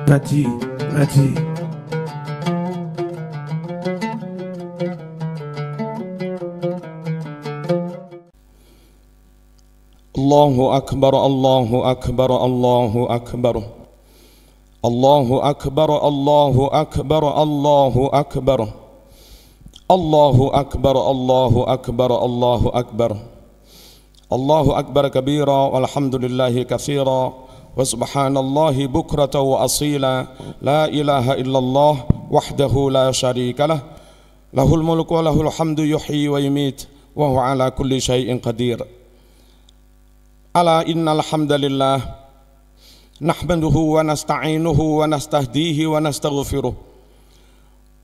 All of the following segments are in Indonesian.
ngaji, ngaji. Allahu Akbar, Allahu Akbar, Allahu Akbar. Allahu Akbar, Allahu Akbar, Allahu Akbar. Allahu Akbar, Allahu Akbar, Allahu Akbar. Allahu Akbar kabira walhamdulillahi katsira wa subhanallahi bukrata wa asila. La ilaha illallah wahdahu la syarika lah. Lahul mulku wa lahul hamdu yuhyi wa yumit wa huwa ala kulli syai'in qadir. Ala innal hamdalillah nahmaduhu wa nasta'inuhu wa nastahdihi wa nastaghfiruh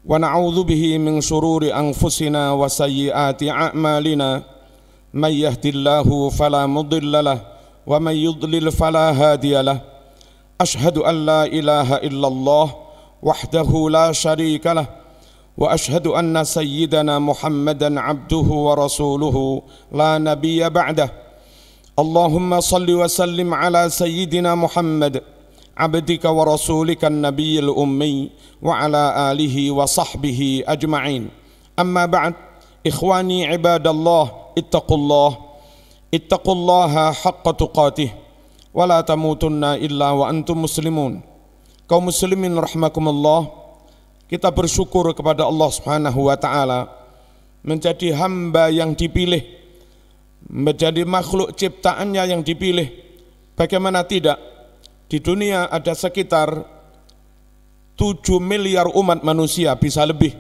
wa na'udzu bihi min shururi anfusina wa sayyiati a'malina. May yahdihillahu fala mudilla lahu wa may yudlil fala hadiya lahu. Ashhadu an la ilaha illallah wahdahu la syarika lah wa ashhadu anna sayyidana Muhammadan abduhu wa rasuluhu la nabiyya ba'dah. Allahumma salli wa sallim ala sayyidina Muhammad abdika wa rasulika an-nabiyil ummi wa ala alihi wa sahbihi ajma'in. Amma ba'd, ikhwani ibadallah, ittaqullaha haqqa tuqatih wa la tamutunna illa wa antum muslimun. Kaum muslimin rahimakumullah, kita bersyukur kepada Allah Subhanahu wa taala menjadi hamba yang dipilih, menjadi makhluk ciptaannya yang dipilih. Bagaimana tidak, di dunia ada sekitar 7 miliar umat manusia, bisa lebih.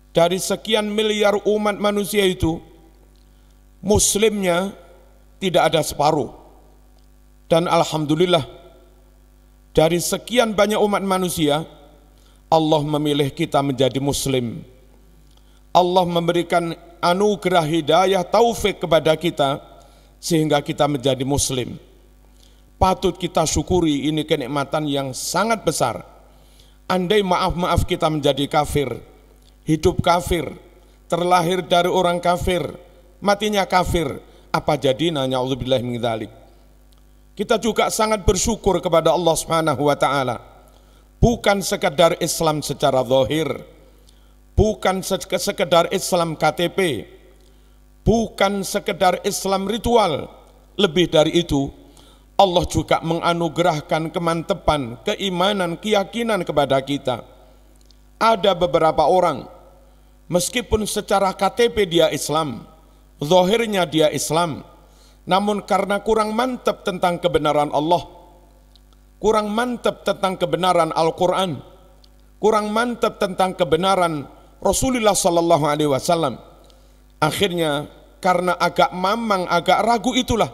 Dari sekian miliar umat manusia itu, muslimnya tidak ada separuh. Dan alhamdulillah, dari sekian banyak umat manusia, Allah memilih kita menjadi muslim. Allah memberikan anugerah hidayah taufik kepada kita sehingga kita menjadi muslim. Patut kita syukuri, ini kenikmatan yang sangat besar. Andai maaf kita menjadi kafir, hidup kafir, terlahir dari orang kafir, matinya kafir, apa jadinya? Na'udzubillahi min dzalik. Kita juga sangat bersyukur kepada Allah Subhanahu wa taala. Bukan sekedar Islam secara zahir, bukan sekedar Islam KTP, bukan sekedar Islam ritual. Lebih dari itu, Allah juga menganugerahkan kemantepan, keimanan, keyakinan kepada kita. Ada beberapa orang, meskipun secara KTP dia Islam, zahirnya dia Islam, namun karena kurang mantap tentang kebenaran Allah, kurang mantap tentang kebenaran Al-Quran, kurang mantap tentang kebenaran Rasulullah Sallallahu Alaihi Wasallam, akhirnya karena agak mamang, agak ragu itulah,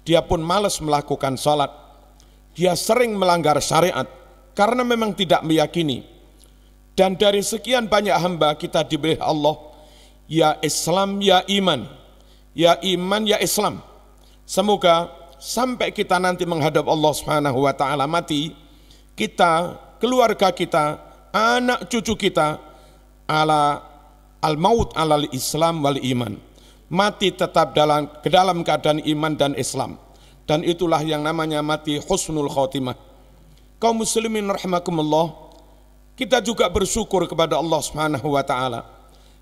dia pun malas melakukan salat. Dia sering melanggar syariat karena memang tidak meyakini. Dan dari sekian banyak hamba kita diberi Allah, ya Islam, ya iman, ya iman, ya Islam. Semoga sampai kita nanti menghadap Allah Subhanahu wa taala mati, kita, keluarga kita, anak cucu kita ala al-maut alal Islam wal iman. Mati tetap dalam keadaan iman dan Islam. Dan itulah yang namanya mati husnul khotimah. Kaum muslimin rahimakumullah, kita juga bersyukur kepada Allah Subhanahu wa taala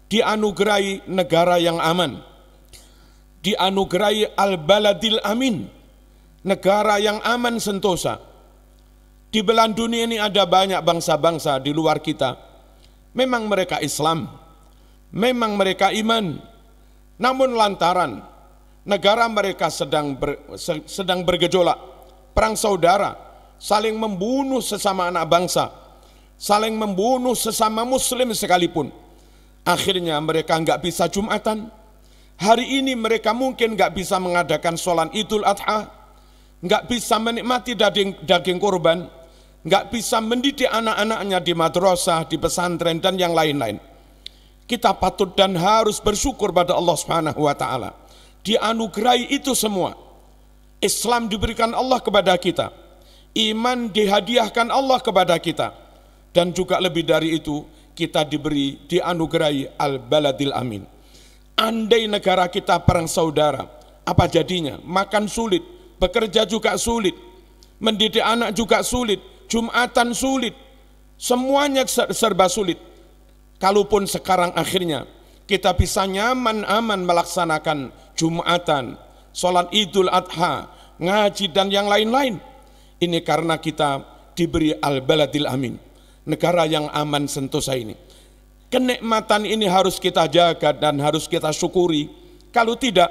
dianugerahi negara yang aman, dianugerahi al-baladil amin, negara yang aman sentosa. Di belahan dunia ini ada banyak bangsa-bangsa di luar kita. Memang mereka Islam, memang mereka iman, namun lantaran negara mereka sedang bergejolak, perang saudara, saling membunuh sesama anak bangsa, saling membunuh sesama muslim sekalipun. Akhirnya mereka nggak bisa Jumatan. Hari ini mereka mungkin nggak bisa mengadakan sholat Idul Adha, nggak bisa menikmati daging kurban, nggak bisa mendidik anak-anaknya di madrasah, di pesantren dan yang lain-lain. Kita patut dan harus bersyukur pada Allah Subhanahu wa taala. Dianugerahi itu semua. Islam diberikan Allah kepada kita. Iman dihadiahkan Allah kepada kita. Dan juga lebih dari itu, kita dianugerahi al-baladil amin. Andai negara kita perang saudara, apa jadinya? Makan sulit, bekerja juga sulit, mendidik anak juga sulit, Jumatan sulit, semuanya serba sulit. Kalaupun sekarang akhirnya kita bisa nyaman aman melaksanakan Jumatan, sholat Idul Adha, ngaji dan yang lain-lain, ini karena kita diberi al-baladil amin, negara yang aman sentosa ini. Kenikmatan ini harus kita jaga dan harus kita syukuri. Kalau tidak,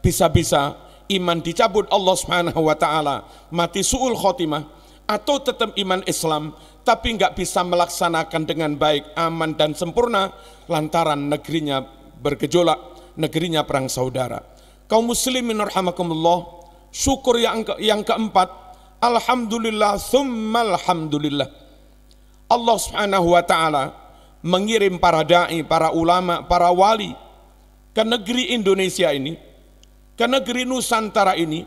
bisa-bisa iman dicabut Allah Subhanahu wa taala, mati su'ul khotimah, atau tetap iman Islam tapi nggak bisa melaksanakan dengan baik, aman dan sempurna lantaran negerinya bergejolak, negerinya perang saudara. Kaum muslimin rahimakumullah, syukur yang keempat, alhamdulillah tsumma alhamdulillah. Allah Subhanahu wa taala mengirim para dai, para ulama, para wali ke negeri Indonesia ini, ke negeri Nusantara ini,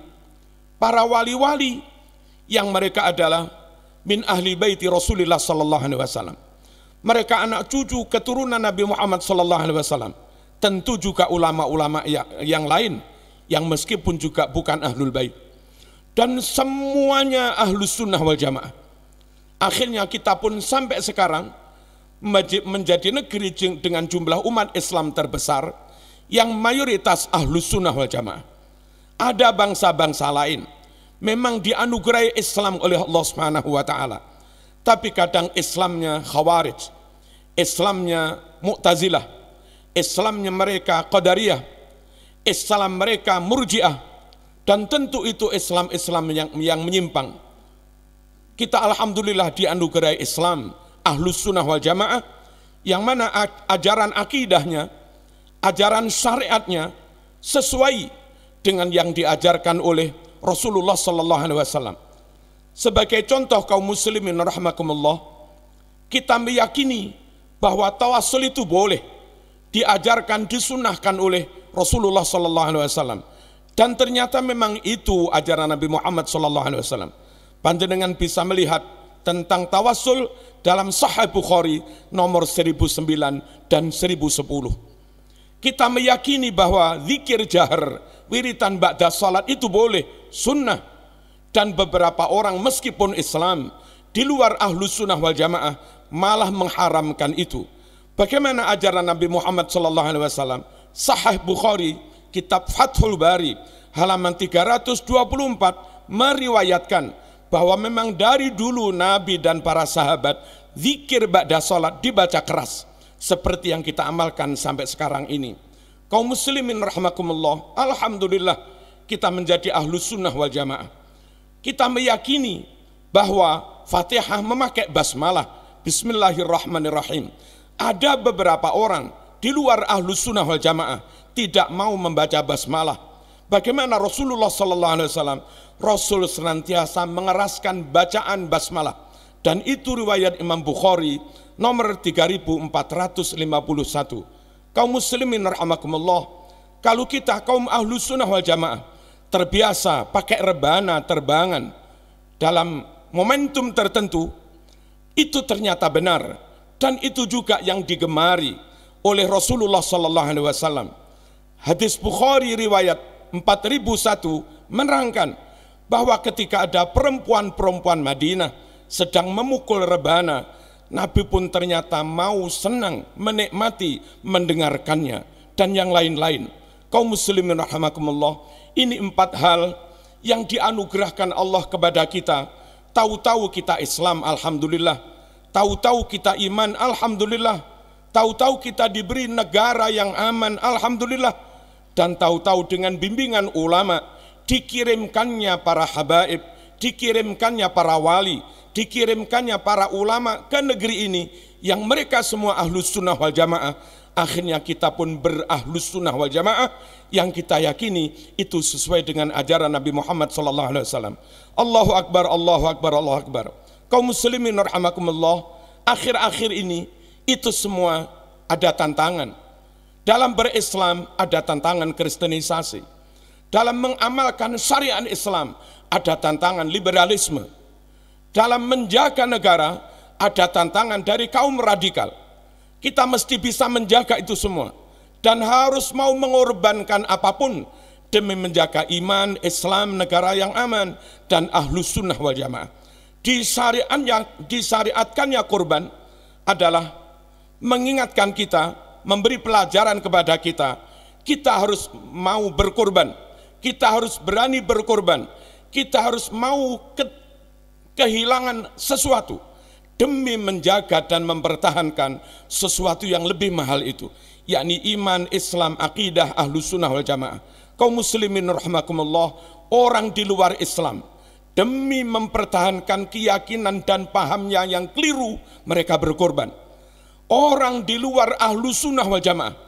para wali-wali yang mereka adalah min ahli baiti Rasulullah sallallahu alaihi wasallam. Mereka anak cucu keturunan Nabi Muhammad sallallahu alaihi wasallam. Tentu juga ulama-ulama yang lain yang meskipun juga bukan ahlul bait. Dan semuanya ahlus sunnah wal jamaah. Akhirnya kita pun sampai sekarang menjadi negeri dengan jumlah umat Islam terbesar yang mayoritas ahlus sunnah wal jamaah. Ada bangsa-bangsa lain memang dianugerahi Islam oleh Allah Subhanahu wa taala, tapi kadang Islamnya Khawarij, Islamnya Mu'tazilah, Islamnya mereka Qadariyah, Islam mereka Murji'ah, dan tentu itu Islam yang menyimpang. Kita alhamdulillah dianugerahi Islam Ahlus Sunnah wal Jamaah yang mana ajaran akidahnya, ajaran syariatnya sesuai dengan yang diajarkan oleh Rasulullah sallallahu alaihi wasallam. Sebagai contoh kaum muslimin rahimakumullah, kita meyakini bahwa tawassul itu boleh diajarkan, disunahkan oleh Rasulullah sallallahu alaihi wasallam, dan ternyata memang itu ajaran Nabi Muhammad sallallahu alaihi wasallam. Panjenengan bisa melihat tentang tawassul dalam Sahih Bukhari nomor 1009 dan 1010. Kita meyakini bahwa zikir jahar, wiritan ba'da salat itu boleh, sunnah, dan beberapa orang meskipun Islam di luar ahlus sunnah wal jamaah malah mengharamkan itu. Bagaimana ajaran Nabi Muhammad sallallahu alaihi wasallam? Sahih Bukhari kitab Fathul Bari halaman 324 meriwayatkan bahwa memang dari dulu Nabi dan para sahabat zikir ba'da salat dibaca keras seperti yang kita amalkan sampai sekarang ini. Kaum muslimin rahimakumullah, alhamdulillah kita menjadi ahlus sunnah wal jamaah. Kita meyakini bahwa Fatihah memakai basmalah, bismillahirrahmanirrahim. Ada beberapa orang di luar ahlus sunnah wal jamaah tidak mau membaca basmalah. Bagaimana Rasulullah sallallahu alaihi wasallam? Rasul senantiasa mengeraskan bacaan basmalah, dan itu riwayat Imam Bukhari nomor 3451. Kaum muslimin rahimakumullah, kalau kita kaum ahlus sunnah wal jamaah terbiasa pakai rebana terbangan dalam momentum tertentu, itu ternyata benar, dan itu juga yang digemari oleh Rasulullah sallallahu alaihi wasallam. Hadis Bukhari riwayat 4001 menerangkan bahwa ketika ada perempuan-perempuan Madinah sedang memukul rebana, Nabi pun ternyata mau senang menikmati mendengarkannya dan yang lain-lain. Kaum muslimin rahimakumullah, ini 4 hal yang dianugerahkan Allah kepada kita. Tahu-tahu kita Islam, alhamdulillah. Tahu-tahu kita iman, alhamdulillah. Tahu-tahu kita diberi negara yang aman, alhamdulillah. Dan tahu-tahu dengan bimbingan ulama, dikirimkannya para habaib, dikirimkannya para wali, dikirimkannya para ulama ke negeri ini yang mereka semua ahlus sunnah wal jamaah. Akhirnya kita pun berahlus sunnah wal jamaah yang kita yakini itu sesuai dengan ajaran Nabi Muhammad sallallahu alaihi wasallam. Allahu akbar, Allahu akbar, Allahu akbar. Kaum muslimin rahimakumullah, akhir-akhir ini itu semua ada tantangan. Dalam berislam ada tantangan kristenisasi. Dalam mengamalkan syariat Islam ada tantangan liberalisme. Dalam menjaga negara ada tantangan dari kaum radikal. Kita mesti bisa menjaga itu semua dan harus mau mengorbankan apapun demi menjaga iman, Islam, negara yang aman dan ahlus sunnah wal jamaah. Disyariatkannya kurban adalah mengingatkan kita, memberi pelajaran kepada kita. Kita harus mau berkorban, kita harus berani berkorban, kita harus mau kehilangan sesuatu demi menjaga dan mempertahankan sesuatu yang lebih mahal itu, yakni iman, Islam, akidah, Ahlus Sunnah wal Jamaah. Kaum muslimin rahimakumullah, orang di luar Islam demi mempertahankan keyakinan dan pahamnya yang keliru, mereka berkorban. Orang di luar Ahlus Sunnah wal Jamaah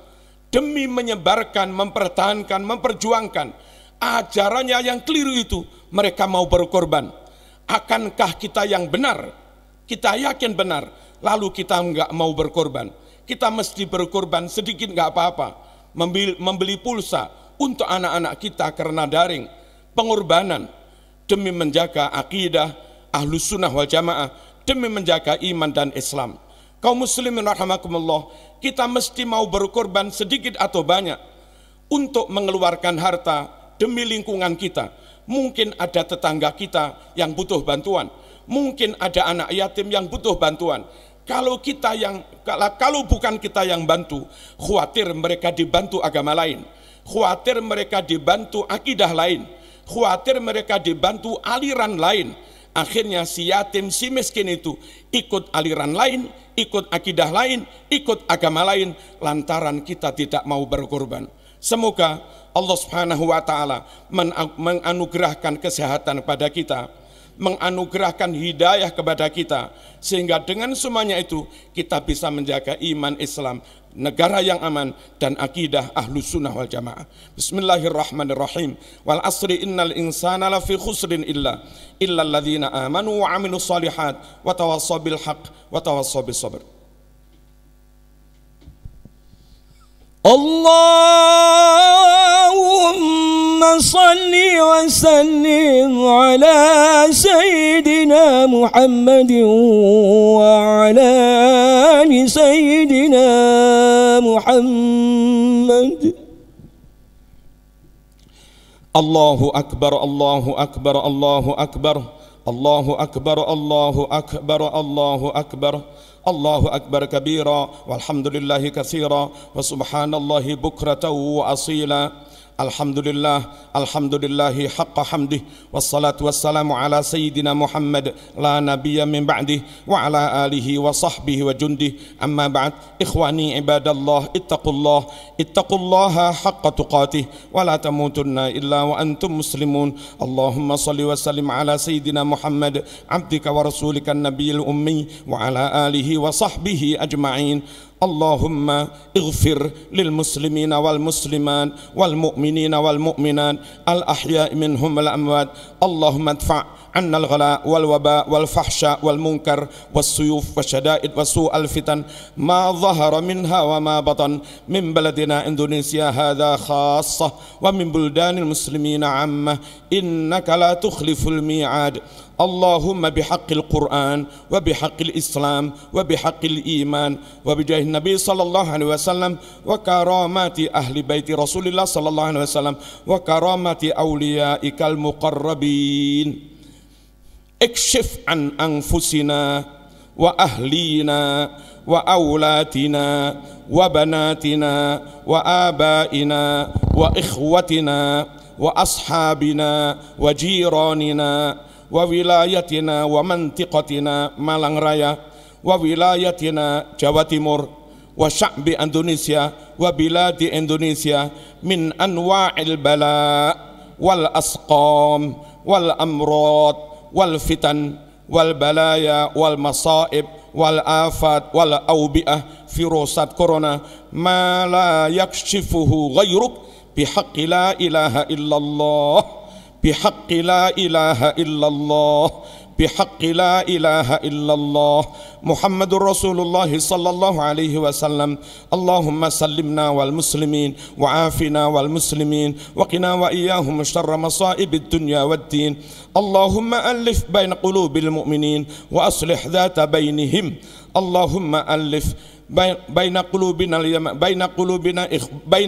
demi menyebarkan, mempertahankan, memperjuangkan ajarannya yang keliru itu, mereka mau berkorban. Akankah kita yang benar, kita yakin benar, lalu kita enggak mau berkorban? Kita mesti berkorban sedikit enggak apa-apa, membeli pulsa untuk anak-anak kita karena daring, pengorbanan demi menjaga akidah Ahlus Sunnah wal Jamaah, demi menjaga iman dan Islam. Kaum muslimin rahimakumullah, kita mesti mau berkorban sedikit atau banyak untuk mengeluarkan harta demi lingkungan kita. Mungkin ada tetangga kita yang butuh bantuan, mungkin ada anak yatim yang butuh bantuan. Kalau bukan kita yang bantu, khawatir mereka dibantu agama lain, khawatir mereka dibantu akidah lain, khawatir mereka dibantu aliran lain. Akhirnya si yatim, si miskin itu ikut aliran lain, ikut akidah lain, ikut agama lain, lantaran kita tidak mau berkorban. Semoga Allah Subhanahu wa Ta'ala menganugerahkan kesehatan kepada kita, menganugerahkan hidayah kepada kita, sehingga dengan semuanya itu kita bisa menjaga iman Islam, negara yang aman, dan akidah Ahlus Sunnah wal Jamaah. Bismillahirrahmanirrahim. Wal asri innal insana lafi khusrin illa alladzina amanu wa amilus solihat wa tawassaw bil haqq wa tawassaw bis sabr. Allahumma salli wa sallim ala Sayyidina Muhammadin wa ala ali Sayyidina Muhammad. Allahu Akbar, Allahu Akbar, Allahu Akbar, Allahu Akbar, Allahu Akbar, Allahu Akbar. Allahu Akbar kabira, walhamdulillahi katsira, wa subhanallahi bukratan wa asila. Alhamdulillah, alhamdulillahi haqqa hamdih, wassalatu wassalamu ala sayyidina Muhammad la nabiyya min ba'dih, wa ala alihi wa sahbihi wa jundih. Amma ba'd, ikhwani ibadallah, ittaqullaha haqqa tuqatih, wa la tamutunna illa wa antum muslimun. Allahumma salli wa sallim ala sayyidina Muhammad abdika wa rasulika an-nabiyil ummi, wa ala alihi wa sahbihi ajma'in. Allahumma ighfir lil muslimina wal musliman wal mu'minina wal mu'minat al ahya'i minhum wal amwat. Allahumma adfa' anna al ghala wal waba wal fahsya wal munkar was suyuf wasyada'id wasu'al fitan ma dhahara minha wa ma batan min baladina Indonesia hadha khassah wa min buldanil muslimina ammah, innaka la tukhliful mi'ad. Allahumma bihaqqil Quran wa bihaqqil Islam wa bihaqqil iman wa bijahi Nabi sallallahu alaihi wasallam wa karamati ahli baiti Rasulillah sallallahu alaihi wasallam wa karamati awliyaikal muqarrabin. Ikshif an anfusina wa ahlina wa awlatina wa banatina wa abaina wa ikhwatina wa ashabina wa jiranina wa wilayatina wa mantiqatina Malang Raya wa wilayatina Jawa Timur wa sya'bi Indonesia wa biladi Indonesia min anwa'il bala wal asqam wal amrad wal fitan wal balaya wal masaib wal afat wal awbi'ah virusat corona ma la yakshifuhu ghayruk bihaqqi la ilaha illallah, bihaqqi la ilaha illallah, bihaqqi la ilaha illallah, Muhammadur Rasulullah sallallahu alaihi wasallam. Allahumma sallimna wal muslimin wa afina wal muslimin wa qina wa iyyahum syarra masaibid dunya wad din. Allahumma alif baina qulubil mu'minin wa aslih dhata bainihim. Allahumma alif بين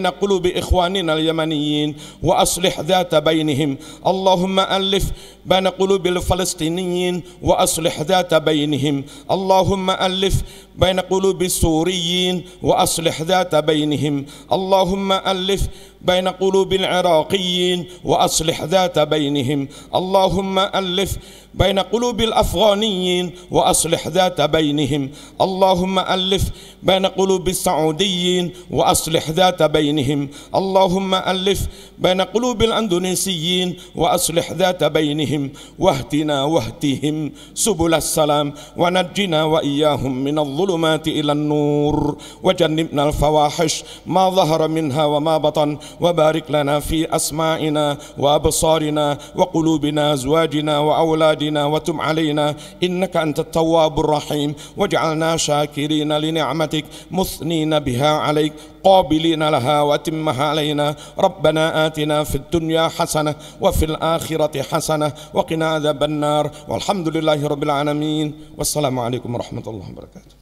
قلوب إخواننا اليمنيين وأصلح ذات بينهم. اللهم ألف بين قلوب الفلسطينيين وأصلح ذات بينهم. اللهم ألف بين قلوب السوريين وأصلح ذات بينهم. اللهم ألف بين قلوب العراقيين وأصلح ذات بينهم. اللهم ألف بين قلوب الأفغانيين وأصلح ذات بينهم. اللهم ألف بين قلوب السعوديين وأصلح ذات بينهم. اللهم ألف بين قلوب الأندونيسيين وأصلح ذات بينهم. واهدنا واهدهم سبل السلام ونجنا وإياهم من الظلمات إلى النور وجنبنا الفواحش ما ظهر منها وما بطن وبارك لنا في أسماعنا وأبصارنا وقلوبنا أزواجنا وأولادنا وتب علينا إنك أنت التواب الرحيم واجعلنا شاكرين لنعمتك مثنين بها عليك قابلين لها واتمها علينا. ربنا آتنا في الدنيا حسنة وفي الآخرة حسنة وقنا عذاب النار والحمد لله رب العالمين والسلام عليكم ورحمة الله وبركاته.